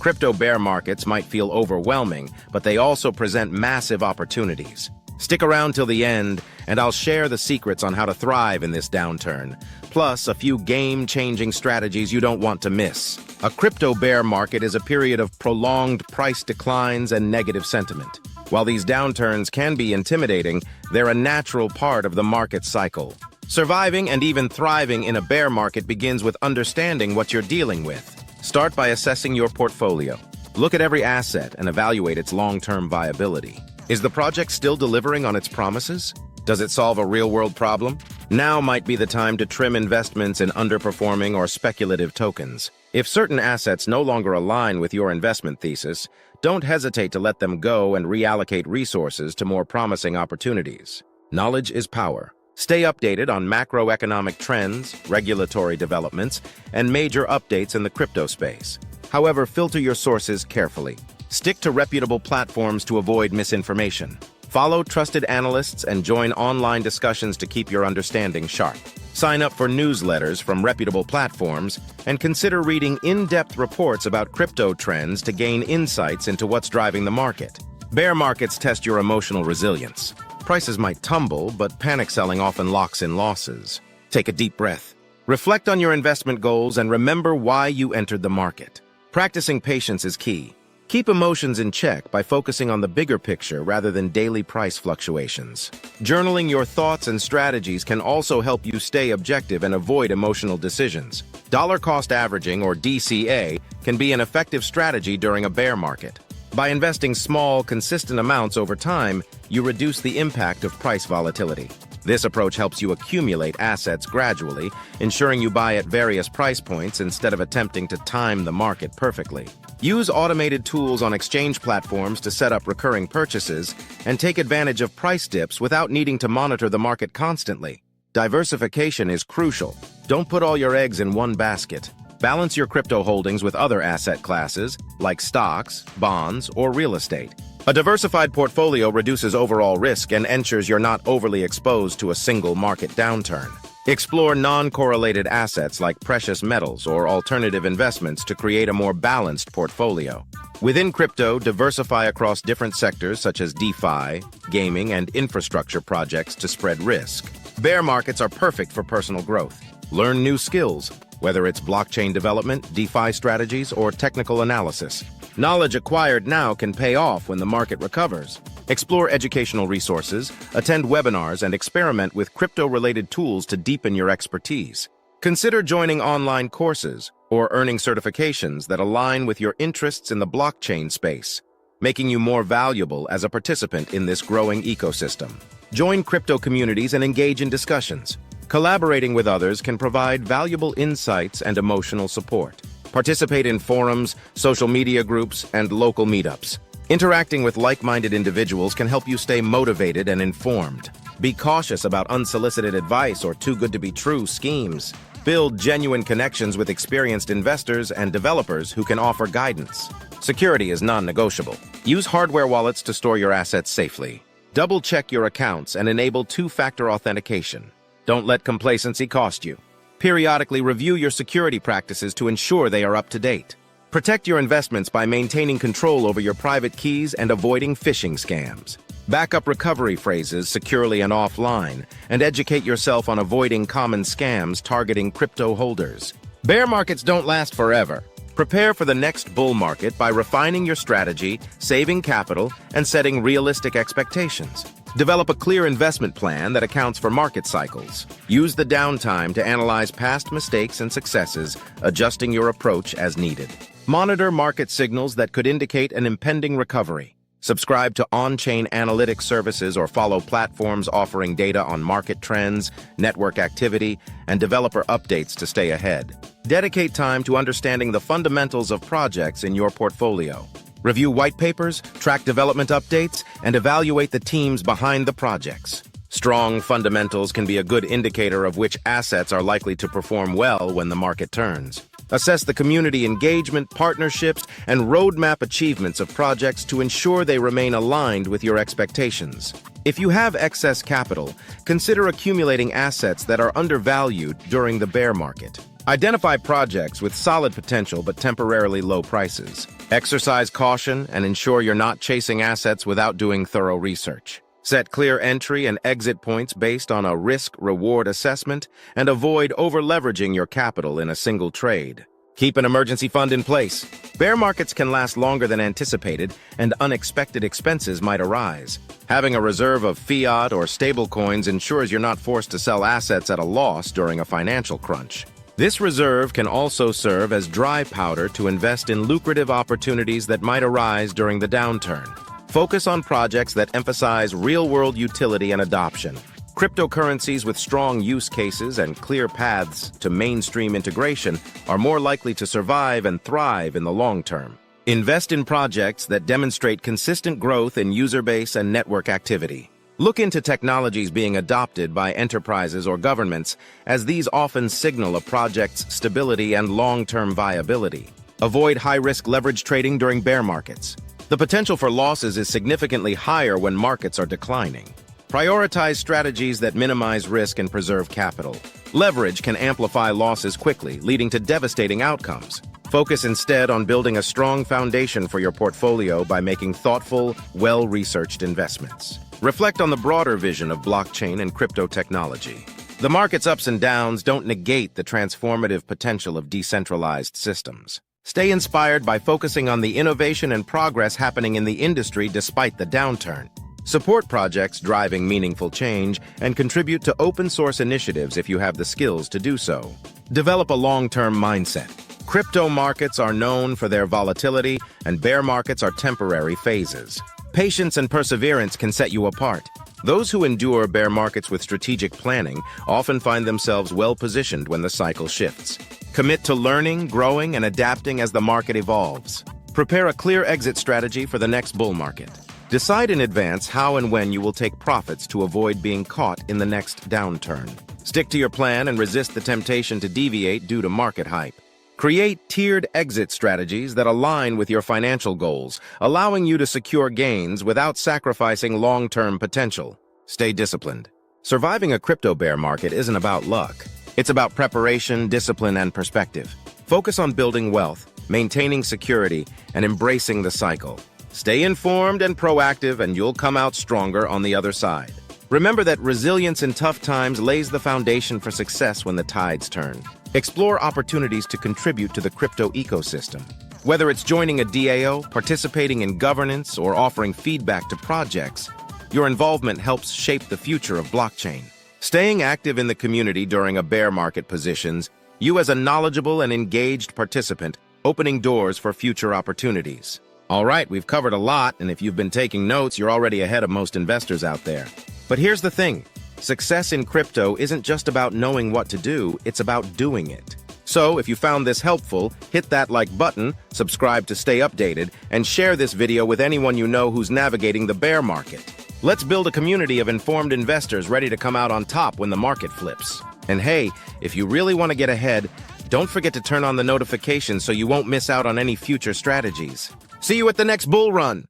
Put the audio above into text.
Crypto bear markets might feel overwhelming, but they also present massive opportunities. Stick around till the end, and I'll share the secrets on how to thrive in this downturn, plus a few game-changing strategies you don't want to miss. A crypto bear market is a period of prolonged price declines and negative sentiment. While these downturns can be intimidating, they're a natural part of the market cycle. Surviving and even thriving in a bear market begins with understanding what you're dealing with. Start by assessing your portfolio. Look at every asset and evaluate its long-term viability. Is the project still delivering on its promises? Does it solve a real-world problem? Now might be the time to trim investments in underperforming or speculative tokens. If certain assets no longer align with your investment thesis, don't hesitate to let them go and reallocate resources to more promising opportunities. Knowledge is power. Stay updated on macroeconomic trends, regulatory developments, and major updates in the crypto space. However, filter your sources carefully. Stick to reputable platforms to avoid misinformation. Follow trusted analysts and join online discussions to keep your understanding sharp. Sign up for newsletters from reputable platforms and consider reading in-depth reports about crypto trends to gain insights into what's driving the market. Bear markets test your emotional resilience. Prices might tumble, but panic selling often locks in losses. Take a deep breath. Reflect on your investment goals and remember why you entered the market. Practicing patience is key. Keep emotions in check by focusing on the bigger picture rather than daily price fluctuations. Journaling your thoughts and strategies can also help you stay objective and avoid emotional decisions. Dollar cost averaging, or DCA, can be an effective strategy during a bear market. By investing small, consistent amounts over time, you reduce the impact of price volatility. This approach helps you accumulate assets gradually, ensuring you buy at various price points instead of attempting to time the market perfectly. Use automated tools on exchange platforms to set up recurring purchases and take advantage of price dips without needing to monitor the market constantly. Diversification is crucial. Don't put all your eggs in one basket. Balance your crypto holdings with other asset classes, like stocks, bonds, or real estate. A diversified portfolio reduces overall risk and ensures you're not overly exposed to a single market downturn. Explore non-correlated assets like precious metals or alternative investments to create a more balanced portfolio. Within crypto, diversify across different sectors such as DeFi, gaming, and infrastructure projects to spread risk. Bear markets are perfect for personal growth. Learn new skills, whether it's blockchain development, DeFi strategies, or technical analysis. Knowledge acquired now can pay off when the market recovers. Explore educational resources, attend webinars, and experiment with crypto-related tools to deepen your expertise. Consider joining online courses or earning certifications that align with your interests in the blockchain space, making you more valuable as a participant in this growing ecosystem. Join crypto communities and engage in discussions. Collaborating with others can provide valuable insights and emotional support. Participate in forums, social media groups, and local meetups. Interacting with like-minded individuals can help you stay motivated and informed. Be cautious about unsolicited advice or too-good-to-be-true schemes. Build genuine connections with experienced investors and developers who can offer guidance. Security is non-negotiable. Use hardware wallets to store your assets safely. Double-check your accounts and enable two-factor authentication. Don't let complacency cost you. Periodically review your security practices to ensure they are up to date. Protect your investments by maintaining control over your private keys and avoiding phishing scams. Back up recovery phrases securely and offline, and educate yourself on avoiding common scams targeting crypto holders. Bear markets don't last forever. Prepare for the next bull market by refining your strategy, saving capital, and setting realistic expectations. Develop a clear investment plan that accounts for market cycles. Use the downtime to analyze past mistakes and successes, adjusting your approach as needed. Monitor market signals that could indicate an impending recovery. Subscribe to on-chain analytics services or follow platforms offering data on market trends, network activity, and developer updates to stay ahead. Dedicate time to understanding the fundamentals of projects in your portfolio. Review white papers, track development updates, and evaluate the teams behind the projects. Strong fundamentals can be a good indicator of which assets are likely to perform well when the market turns. Assess the community engagement, partnerships, and roadmap achievements of projects to ensure they remain aligned with your expectations. If you have excess capital, consider accumulating assets that are undervalued during the bear market. Identify projects with solid potential but temporarily low prices. Exercise caution and ensure you're not chasing assets without doing thorough research. Set clear entry and exit points based on a risk-reward assessment and avoid over-leveraging your capital in a single trade. Keep an emergency fund in place. Bear markets can last longer than anticipated, and unexpected expenses might arise. Having a reserve of fiat or stablecoins ensures you're not forced to sell assets at a loss during a financial crunch. This reserve can also serve as dry powder to invest in lucrative opportunities that might arise during the downturn. Focus on projects that emphasize real-world utility and adoption. Cryptocurrencies with strong use cases and clear paths to mainstream integration are more likely to survive and thrive in the long term. Invest in projects that demonstrate consistent growth in user base and network activity. Look into technologies being adopted by enterprises or governments, as these often signal a project's stability and long-term viability. Avoid high-risk leverage trading during bear markets. The potential for losses is significantly higher when markets are declining. Prioritize strategies that minimize risk and preserve capital. Leverage can amplify losses quickly, leading to devastating outcomes. Focus instead on building a strong foundation for your portfolio by making thoughtful, well-researched investments. Reflect on the broader vision of blockchain and crypto technology. The market's ups and downs don't negate the transformative potential of decentralized systems. Stay inspired by focusing on the innovation and progress happening in the industry despite the downturn. Support projects driving meaningful change and contribute to open-source initiatives if you have the skills to do so. Develop a long-term mindset. Crypto markets are known for their volatility, and bear markets are temporary phases. Patience and perseverance can set you apart. Those who endure bear markets with strategic planning often find themselves well-positioned when the cycle shifts. Commit to learning, growing, and adapting as the market evolves. Prepare a clear exit strategy for the next bull market. Decide in advance how and when you will take profits to avoid being caught in the next downturn. Stick to your plan and resist the temptation to deviate due to market hype. Create tiered exit strategies that align with your financial goals, allowing you to secure gains without sacrificing long-term potential. Stay disciplined. Surviving a crypto bear market isn't about luck. It's about preparation, discipline, and perspective. Focus on building wealth, maintaining security, and embracing the cycle. Stay informed and proactive, and you'll come out stronger on the other side. Remember that resilience in tough times lays the foundation for success when the tides turn. Explore opportunities to contribute to the crypto ecosystem. Whether it's joining a DAO, participating in governance, or offering feedback to projects, your involvement helps shape the future of blockchain. Staying active in the community during a bear market positions you as a knowledgeable and engaged participant, opening doors for future opportunities. All right, we've covered a lot, and if you've been taking notes, you're already ahead of most investors out there. But here's the thing. Success in crypto isn't just about knowing what to do, it's about doing it. So, if you found this helpful, hit that like button, subscribe to stay updated, and share this video with anyone you know who's navigating the bear market. Let's build a community of informed investors ready to come out on top when the market flips. And hey, if you really want to get ahead, don't forget to turn on the notifications so you won't miss out on any future strategies. See you at the next bull run!